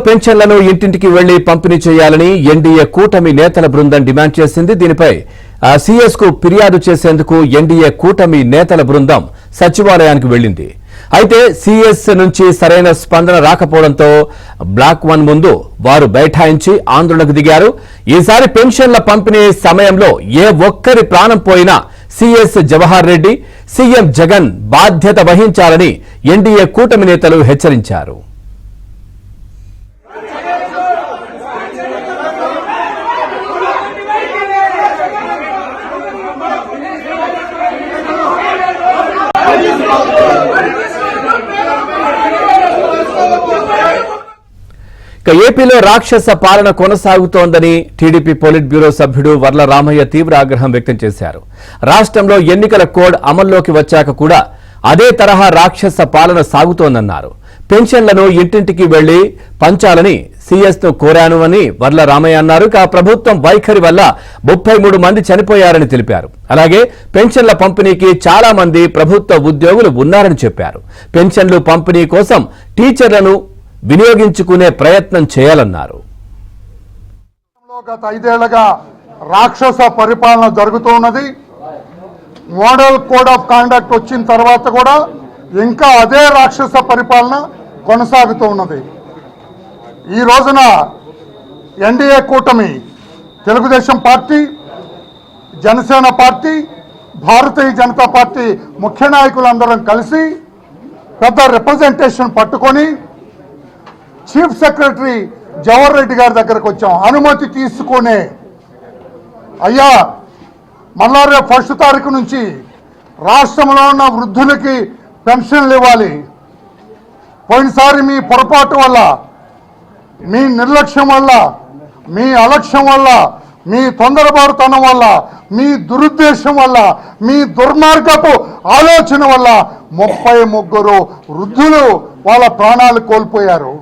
పెన్షన్లను ఇంటింటికి వెళ్లి పంపిణీ చేయాలని ఎన్డీఏ కూటమి నేతల బృందం డిమాండ్ చేసింది. దీనిపై సీఎస్ కు ఫిర్యాదు చేసేందుకు ఎన్డీఏ కూటమి నేతల బృందం సచివాలయానికి వెళ్లింది. అయితే సీఎస్ నుంచి సరైన స్పందన రాకపోవడంతో బ్లాక్ 1 ముందు వారు బైఠాయించి ఆందోళనకు దిగారు. ఈసారి పెన్షన్ల పంపిణీ సమయంలో ఏ ఒక్కరి ప్రాణం పోయినా సీఎస్ జవహర్ రెడ్డి, సీఎం జగన్ బాధ్యత వహించాలని ఎన్డీఏ కూటమి నేతలు హెచ్చరించారు. ఏపీలో రాక్షస పాలన కొనసాగుతోందని టీడీపీ పోలిట్ బ్యూరో సభ్యుడు వర్ల రామయ్య తీవ్ర ఆగ్రహం వ్యక్తం చేశారు. రాష్ట్రంలో ఎన్నికల కోడ్ అమల్లోకి వచ్చాక కూడా అదే తరహా రాక్షస పాలన సాగుతోందన్నారు. పెన్షన్లను ఇంటింటికి వెళ్లి పంచాలని సీఎస్ ను కోరాను అని వర్ల రామయ్య అన్నారు. ప్రభుత్వం వైఖరి వల్ల 33 మంది చనిపోయారని తెలిపారు. అలాగే పెన్షన్ల పంపిణీకి చాలా మంది ప్రభుత్వ ఉద్యోగులు ఉన్నారని చెప్పారు. పెన్షన్లు పంపిణీ కోసం టీచర్లను వినియోగించుకునే ప్రయత్నం చేయాలన్నారు. గత 5 ఏళ్లుగా రాక్షస పరిపాలన జరుగుతున్నది. మోడల్ కోడ్ ఆఫ్ కాండక్ట్ వచ్చిన తర్వాత కూడా ఇంకా అదే రాక్షస పరిపాలన కొనసాగుతూ ఉన్నది. ఈ రోజున ఎన్డీఏ కూటమి Telugu Desam party, Janasena party, Bharatiya Janata party ముఖ్య నాయకులందరం కలిసి పెద్ద రిప్రజెంటేషన్ పట్టుకొని చీఫ్ సెక్రటరీ జవహర్ రెడ్డి గారి దగ్గరకు వచ్చాం. అనుమతి తీసుకునే అయ్యా మళ్ళా రేపు 1 తారీఖు నుంచి రాష్ట్రంలో ఉన్న వృద్ధులకి పెన్షన్లు ఇవ్వాలి. పోయినసారి మీ పొరపాటు వల్ల, మీ నిర్లక్ష్యం వల్ల, మీ అలక్ష్యం వల్ల, మీ తొందరపాటుతనం వల్ల, మీ దురుద్దేశం వల్ల, మీ దుర్మార్గపు ఆలోచన వల్ల 33 వృద్ధులు వాళ్ళ ప్రాణాలు కోల్పోయారు.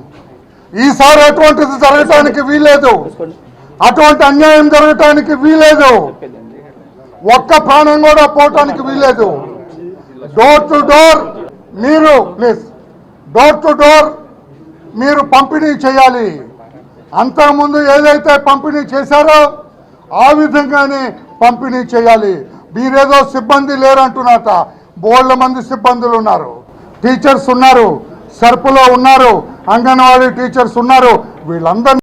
ఈసారి అటువంటిది జరగటానికి వీలేదు, అటువంటి అన్యాయం జరగటానికి వీలేదు, ఒక్క ప్రాణం కూడా పోవటానికి వీలేదు. డోర్ టు డోర్ మీరు ప్లీజ్ డోర్ టు డోర్ మీరు పంపిణీ చేయాలి. అంతకుముందు ఏదైతే పంపిణీ చేశారో ఆ విధంగానే పంపిణీ చేయాలి. మీరేదో సిబ్బంది లేరంటున్నారట. బోళ్ళ మంది సిబ్బందులు ఉన్నారు, టీచర్స్ ఉన్నారు, సర్పులో ఉన్నారు, అంగన్వాడీ టీచర్స్ ఉన్నారు. వీళ్ళందరూ